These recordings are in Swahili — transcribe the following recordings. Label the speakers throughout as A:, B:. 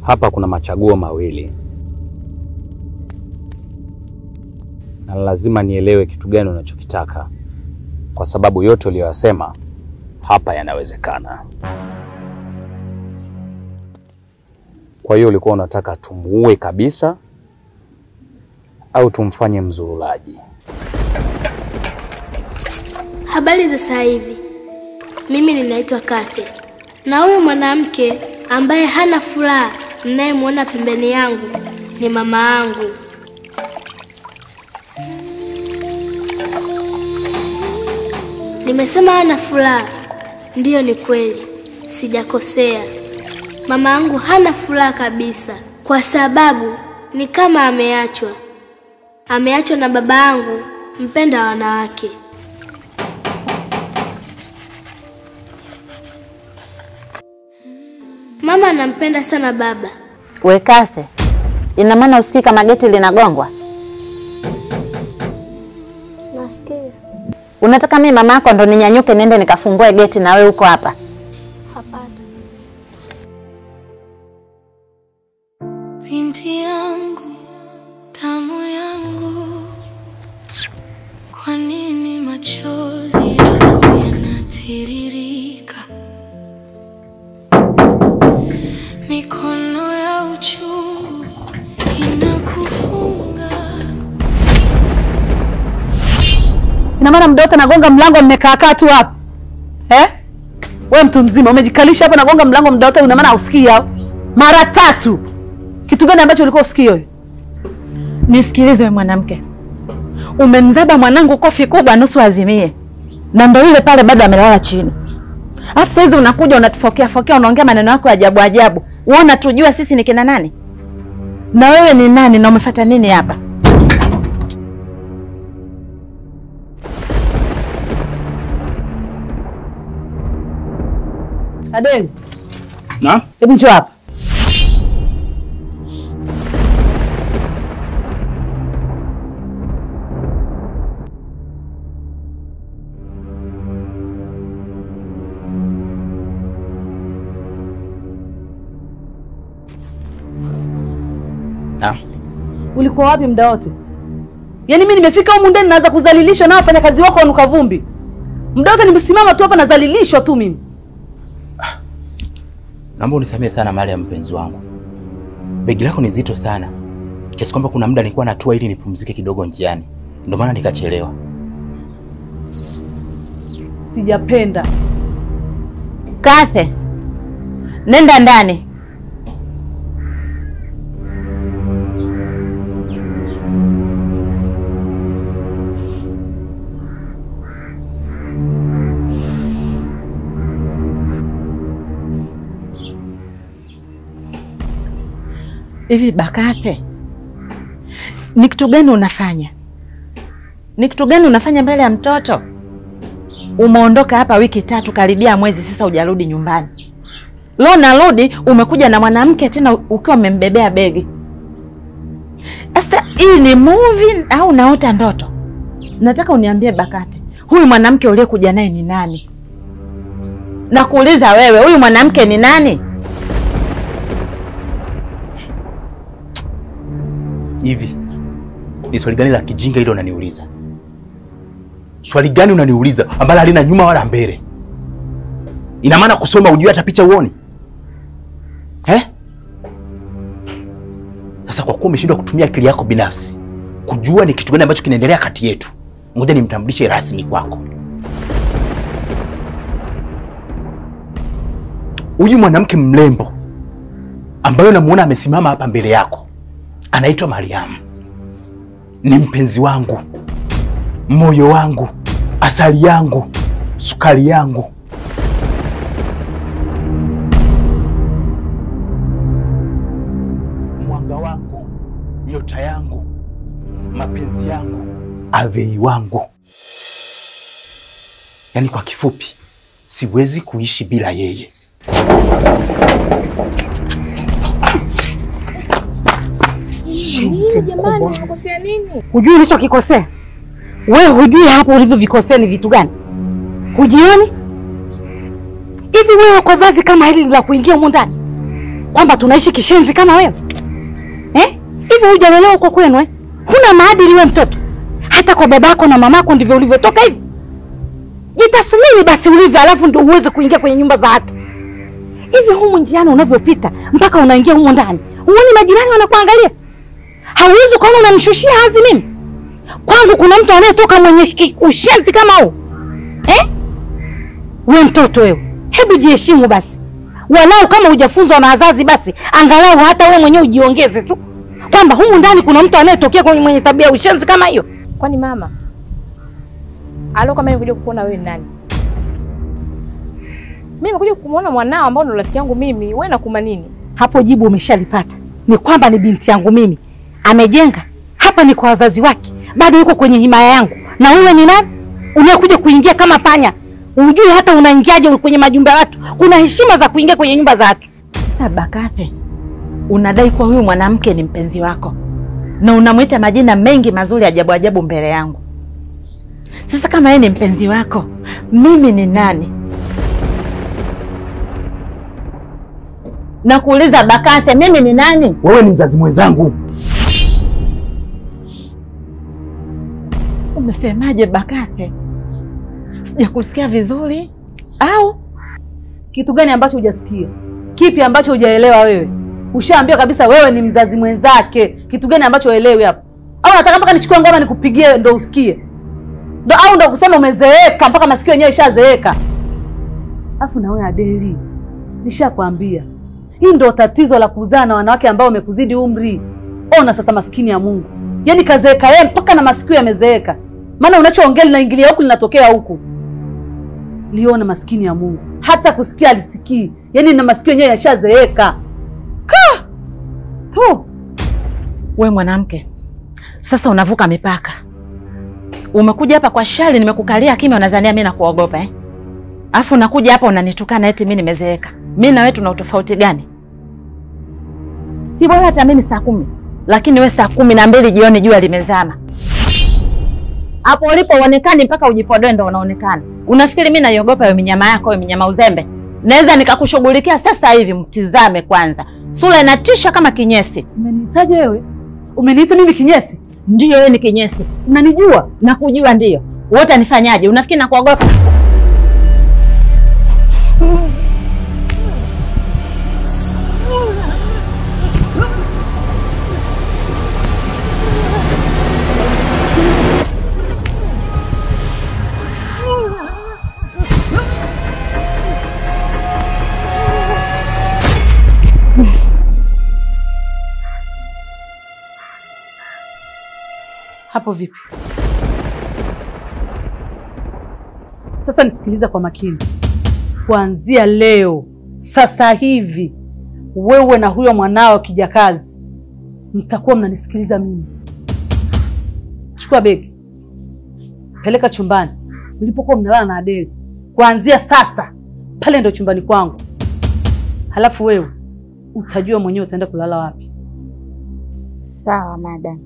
A: Hapa kuna machaguo mawili. Na lazima nielewe kitu gani unachokitaka. Kwa sababu yote uliyosema hapa yanawezekana. Kwa hiyo ulikuwa unataka tumuue kabisa au tumfanye mzurulaji?
B: Habari za sasa hivi. Mimi ninaitwa Kathe. Na huyu mwanamke ambaye hana furaha mnayemwona pembeni yangu ni mama yangu. Nimesema hana furaha. Ndiyo, ni kweli. Sijakosea. Mama yangu hana furaha kabisa kwa sababu ni kama ameachwa. Ameachwa na baba yangu mpenda wanawake. Mama anampenda sana baba.
C: We Kathe, ina maana usikii kama geti linagongwa?
B: Nasikia.
C: Unataka mimi mama yako ndo ninyanyuke niende nikafungue geti na wewe uko hapa?
B: Hapana.
D: Binti yangu, tamu yangu, kwa nini machozi yako yanatiririka? Mikono ya uchungu inakufunga.
E: Ina maana muda wote nagonga mlango mmekaa tu hapa? Wewe mtu mzima umejikalisha hapa nagonga mlango muda wote, ina maana usikii hao? Mara 3. Kitu gani ambacho ulikuwa usikii wewe?
C: Nisikilize wewe mwanamke. Umemzaba mwanangu kofi kubwa nusu azimie. Na ndio yule pale bado amelala chini. Alafu sasa hizi unakuja unatufokea unaongea maneno yako ajabu ajabu. Uona tujua sisi ni kina nani? Na wewe ni nani na umefuata nini hapa?
E: Adeli.
F: Na?
E: Hebu njoo hapa.
F: Na?
E: Ulikuwa wapi muda wote? Yaani mimi nimefika huko ndani naanza kudhalilishwa na wafanya kazi wako wanuka vumbi. Muda wote nimesimama tu hapa nadhalilishwa tu mimi.
F: Naomba unisamehe sana mali ya mpenzi wangu. Begi lako ni zito sana. Kiasi kwamba kuna muda nilikuwa natua ili nipumzike kidogo njiani. Ndio maana nikachelewa.
E: Sijapenda.
C: Kathe. Nenda ndani. Hivi Bakathe, ni kitu gani unafanya? Ni kitu gani unafanya mbele ya mtoto? Umeondoka hapa wiki 3 karibia mwezi sasa hujarudi nyumbani. Leo narudi umekuja na mwanamke tena ukiwa umembebea begi. Sasa hii ni movie au naota ndoto? Nataka uniambie Bakathe, huyu mwanamke uliyekuja naye ni nani? Nakuuliza wewe, huyu mwanamke ni nani?
F: Hivi ni swali gani la kijinga hilo unaniuliza? Swali gani unaniuliza ambalo halina nyuma wala mbele? Ina maana kusoma ujue hata picha uone? Sasa kwa kuwa umeshindwa kutumia akili yako binafsi kujua ni kitu gani ambacho kinaendelea kati yetu, ngoja nimtambulishe rasmi kwako. Huyu mwanamke mrembo ambaye unamuona amesimama hapa mbele yako anaitwa Mariam. Ni mpenzi wangu, moyo wangu, asali yangu, sukari yangu. Mwanga wangu, nyota yangu, mapenzi yangu, avei wangu. Yaani kwa kifupi, siwezi kuishi bila yeye.
G: Jamani, unakosea nini?
E: Hujui ulichokikosea? Wewe hujui hapo ulivyovikosea ni vitu gani? Hujioni? Hivi wewe kwa vazi kama hili la kuingia huko ndani? kwamba tunaishi kishenzi kama wewe? Hivi hujalelewa huko kwenu Huna maadili wewe mtoto. Hata kwa babako na mamako ndivyo ulivyotoka hivi. Jitasumini basi ulivyo, alafu ndio uweze kuingia kwenye nyumba za watu. Hivi humu njiani unavyopita mpaka unaingia humu ndani, huoni majirani wanakuangalia? Hauwezi kuona unanishushia hazi mimi? Kwangu kuna mtu anayetoka mwenye ushenzi kama huu? Wewe mtoto wewe, hebu jiheshimu basi. Walau kama hujafunzwa na wazazi basi angalau hata wewe mwenyewe ujiongeze tu kwamba humu ndani kuna mtu anayetokea mwenye tabia ya ushenzi kama hiyo.
G: Kwani mama kama nimekuja kukuona wewe nani? Mimi nimekuja kumuona mwanao ambao ni rafiki yangu mimi. Wewe nakuma nini?
E: Hapo jibu umeshalipata. Ni kwamba ni binti yangu mimi. Amejenga. Hapa ni kwa wazazi wake. Bado yuko kwenye himaya yangu. Na wewe ni nani? Unakuja kuingia kama panya. Unjui hata unaingiaje kwenye majumba ya watu. Kuna heshima za kuingia kwenye nyumba za watu.
C: Bakathe, unadai kwa huyu mwanamke ni mpenzi wako. Na unamuita majina mengi mazuri ajabu ajabu mbele yangu. Sasa kama yeye ni mpenzi wako, mimi ni nani? Nakuuliza Bakathe, mimi ni nani?
F: Wewe ni mzazi mwenzangu.
C: Umesemaje Bakathe? Sijakusikia vizuri.
E: Au kitu gani ambacho hujasikia? Kipi ambacho hujaelewa wewe? Ushaambiwa kabisa wewe ni mzazi mwenzake. Kitu gani ambacho uelewi hapo? Au nataka mpaka nichukue ngoma nikupigie ndo usikie? Ndo kusema umezeeka mpaka masikio yenyewe ishazeeka. Afu na wewe Adeli, nishakwambia hii ndo tatizo la kuzaa na wanawake ambao wamekuzidi umri. Ona sasa maskini ya Mungu. Yaani kazeeka yeye mpaka na masikio yamezeeka. Maana unachoongea linaingilia huku linatokea huku. Liona maskini ya Mungu. Hata kusikia alisikii. Yaani na masikio yenyewe yashazeeka.
C: Wewe mwanamke, sasa unavuka mipaka. Umekuja hapa kwa shari, nimekukalia kimya, unadhania mimi nakuogopa Alafu unakuja hapa unanitukana eti mimi nimezeeka. Mimi na wewe tuna utofauti gani? Si bora hata mimi saa 10, lakini wewe saa 12 jioni jua limezama. Hapo ulipo uonekani mpaka ujipodoe ndo unaonekana. Unafikiri mimi naiogopa wewe minyama yako, wewe minyama uzembe? Naweza nikakushughulikia sasa hivi, mtizame kwanza. Sura inatisha kama kinyesi.
E: Umeniitaje wewe? Umeniita mimi kinyesi?
C: Ndio wewe ni kinyesi.
E: Unanijua?
C: Nakujua ndio. Wote nifanyaje? Unafikiri nakuogopa?
E: Hapo vipi? Sasa nisikiliza kwa makini. Kuanzia leo, sasa hivi, wewe na huyo mwanao kijakazi mtakuwa mnanisikiliza mimi. Chukua begi. Peleka chumbani. Nilipokuwa mnalala na Adeli. Kuanzia sasa, pale ndio chumbani kwangu. Halafu wewe utajua mwenyewe utaenda kulala wapi.
C: Sawa madam.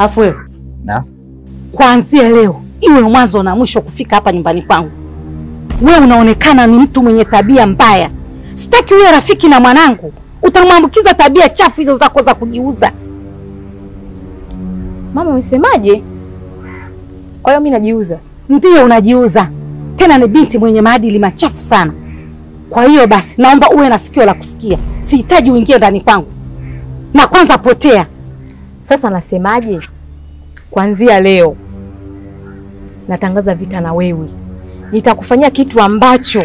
E: Afu wewe,
F: na
E: kuanzia leo iwe mwanzo na mwisho kufika hapa nyumbani kwangu. Wewe unaonekana ni mtu mwenye tabia mbaya. Sitaki uwe rafiki na mwanangu. Utamwambukiza tabia chafu hizo zako za kujiuza.
G: Mama umesemaje? Kwa hiyo mimi najiuza?
E: Ndio unajiuza. Tena ni binti mwenye maadili machafu sana. Kwa hiyo basi naomba uwe na sikio la kusikia. Sihitaji uingie ndani kwangu. Na kwanza potea.
G: Sasa nasemaje? Kuanzia leo natangaza vita na wewe. Nitakufanyia kitu ambacho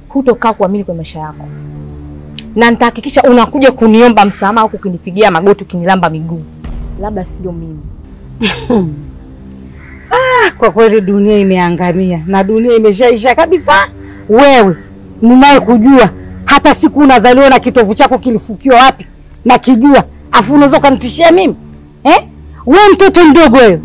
G: hutokaa kuamini kwa maisha yako. Na nitahakikisha unakuja kuniomba msamaha au kunipigia magoti ukinilamba miguu. Labda sio mimi.
E: Kwa kweli dunia imeangamia na dunia imeshaisha kabisa. Wewe ninaye kujua hata siku unazaliwa na kitovu chako kilifukiwa wapi na kijua, afu unaweza kunitishia mimi? Wewe mtoto mdogo wewe.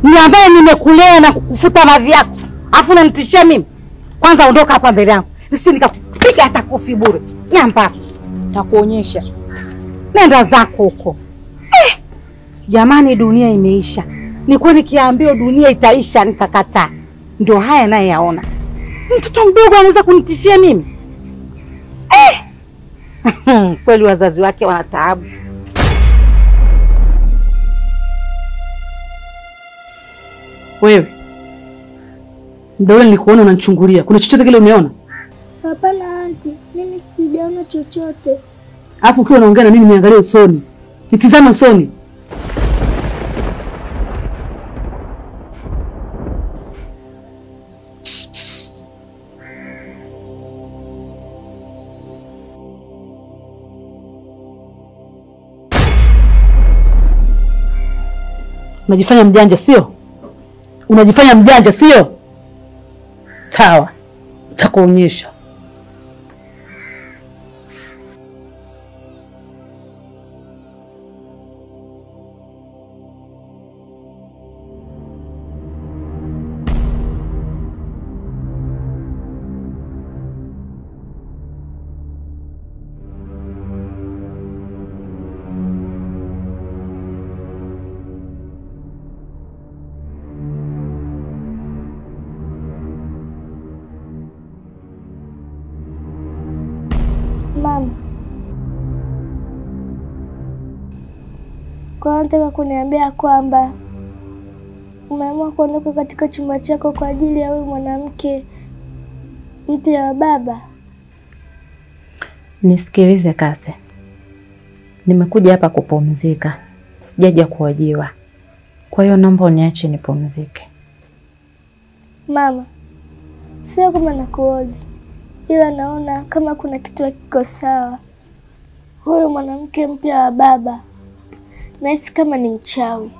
E: Ni ambaye nimekulea na kukufuta mavi yako.
C: Afu unanitishia mimi? Kwanza ondoka hapa mbele yangu. Nisije nikakupiga hata kofi bure. Nyambafu. Takuonyesha. Nenda zako huko. Jamani, dunia imeisha. Nilikuwa nikiambiwa dunia itaisha nikakataa. Ndio haya naye yaona. Mtoto mdogo anaweza kunitishia mimi? Kweli wazazi wake wana taabu.
E: Wewe. Mdole nilikuona unanichungulia. Kuna chochote kile umeona?
B: Hapana anti, mimi sijaona chochote.
E: Alafu ukiwa unaongea na mimi niangalie usoni. Nitizame usoni. Unajifanya mjanja sio? Unajifanya mjanja sio? Sawa. Nitakuonyesha.
B: Mama, kwa nataka kuniambia kwamba umeamua kuondoka katika chumba chako kwa ajili ya wewe mwanamke mpya wa baba?
C: Nisikilize Kase. Nimekuja hapa kupumzika. Sijaja kuojiwa. Kwa hiyo naomba uniache nipumzike.
B: Mama, sio kama nakuoji, ila naona kama kuna kitu hakiko sawa. Huyu mwanamke mpya wa baba nahisi kama ni mchawi.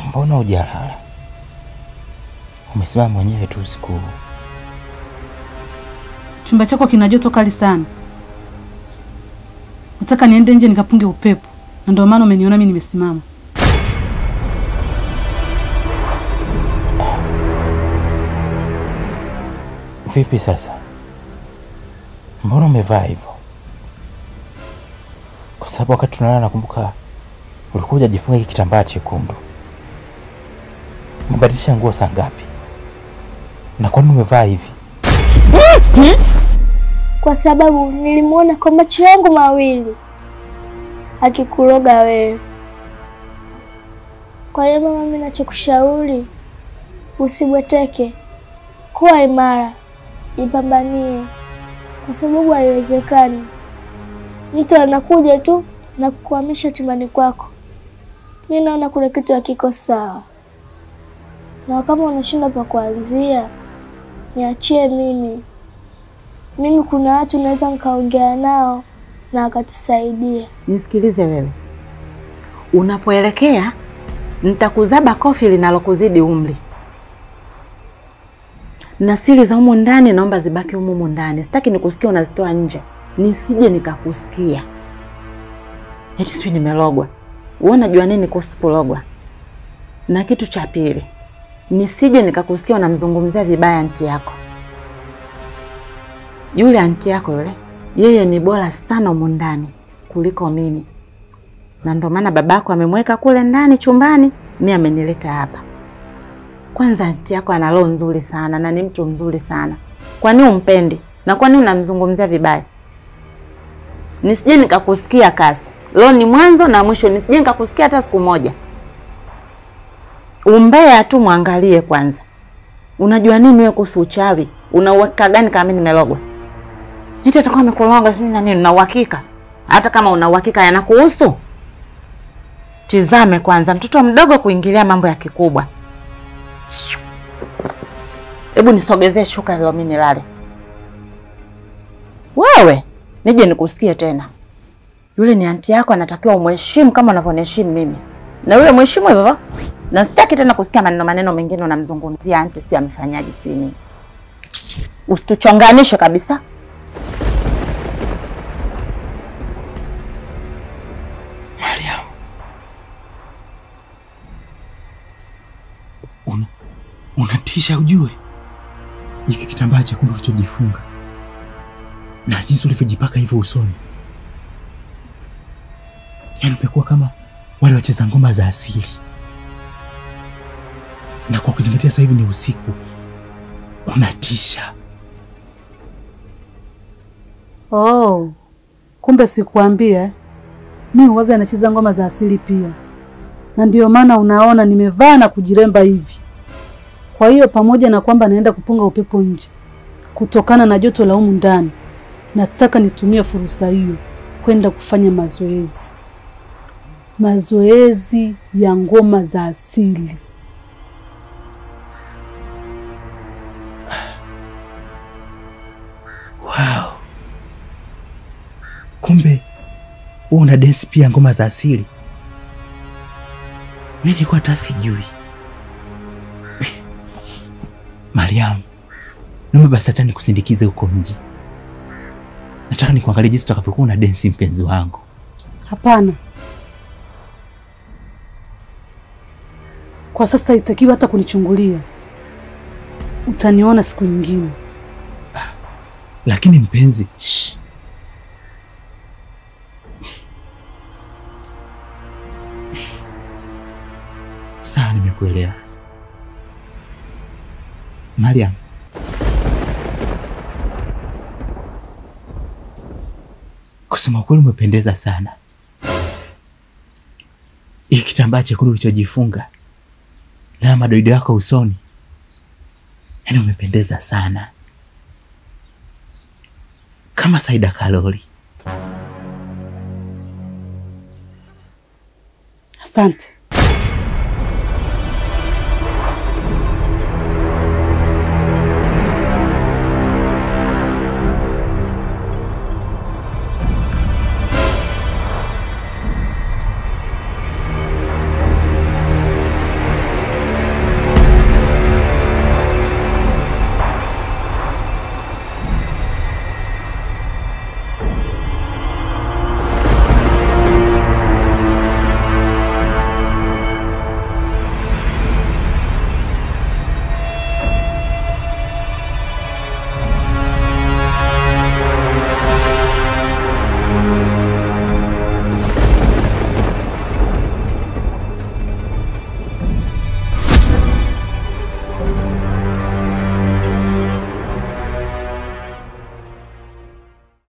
F: Mbona hujalala? Umesimama mwenyewe tu usiku.
E: Chumba chako kina joto kali sana. Nataka niende nje nikapunge upepo. Na ndio maana umeniona mimi nimesimama.
F: Vipi sasa? Mbona umevaa hivyo? Kwa sababu wakati tunalala nakumbuka ulikuja jifunga hiki kitambaa chekundu. Mbadilisha nguo saa ngapi? Na kwa nini umevaa hivi?
B: Kwa sababu nilimuona kwa macho yangu mawili akikuroga wewe. Kwa hiyo mama, mimi nachokushauri usibweteke. Kuwa imara, jipambanie. Kwa sababu haiwezekani mtu anakuja tu na kukuhamisha chumbani kwako. Mimi naona kuna kitu hakiko sawa. Na kama unashinda pa kuanzia, niachie mimi. Mimi kuna watu naweza nikaongea nao na wakatusaidia.
C: Nisikilize wewe. Unapoelekea nitakuzaba kofi linalokuzidi umri. Na siri za humo ndani naomba zibaki humo ndani. Sitaki nikusikia unazitoa nje. Nisije nikakusikia. Eti sijui nimelogwa. Wewe unajua nini kuhusu kulogwa? Na kitu cha pili, nisije nikakusikia unamzungumzia vibaya anti yako. Yule anti yako yule, yeye ni bora sana humo ndani kuliko mimi. Na ndio maana babako amemweka kule ndani chumbani, mimi amenileta hapa. Kwanza anti yako ana roho nzuri sana na ni mtu mzuri sana. Kwa nini umpendi? Na kwa nini unamzungumzia vibaya? Nisije nikakusikia Kasi. Leo ni mwanzo na mwisho, nisije nikakusikia hata siku moja. Umbea tu muangalie kwanza. Unajua nini wewe kuhusu uchawi? Unauhakika gani kama mimi nimelogwa? Eti atakuwa amekulonga sio na nini? Una uhakika? Hata kama una uhakika yanakuhusu? Tizame kwanza, mtoto mdogo kuingilia mambo ya kikubwa. Hebu nisogezee shuka leo mimi nilale. Wewe, nije nikusikie tena. Yule ni anti yako, anatakiwa umheshimu kama unavyoniheshimu mimi. Na yule mheshimu hivyo. Na sitaki tena kusikia maneno mengine unamzungumzia anti, sio amefanyaje sio nini. Usituchonganishe kabisa.
F: Mariam. Unatisha ujue. Hiki kitambaa chekundu ulichojifunga na jinsi ulivyojipaka hivyo usoni. Yaani umekuwa kama wale wacheza ngoma za asili. Na kwa kuzingatia sasa hivi ni usiku, unatisha.
E: Oh, kumbe sikuambia. Mimi huwaga nacheza ngoma za asili pia. Na ndio maana unaona nimevaa na kujiremba hivi. Kwa hiyo pamoja na kwamba naenda kupunga upepo nje, kutokana na joto la humu ndani, nataka nitumie fursa hiyo kwenda kufanya mazoezi. Mazoezi ya ngoma za asili.
F: Wow. Kumbe wewe una dance pia ngoma za asili. Mimi nilikuwa hata sijui. Mariam, naomba basi hata nikusindikize huko nje. Nataka nikuangalie jinsi utakavyokuwa una dance mpenzi wangu.
E: Hapana. Kwa sasa itakiwa hata kunichungulia. Utaniona siku nyingine.
F: Lakini mpenzi, sawa, nimekuelewa. Mariam, kusema kweli umependeza sana. Hiki kitambaa chekundu ulichojifunga na madoido yako usoni, yaani umependeza sana. Kama Saida Kalori.
E: Asante.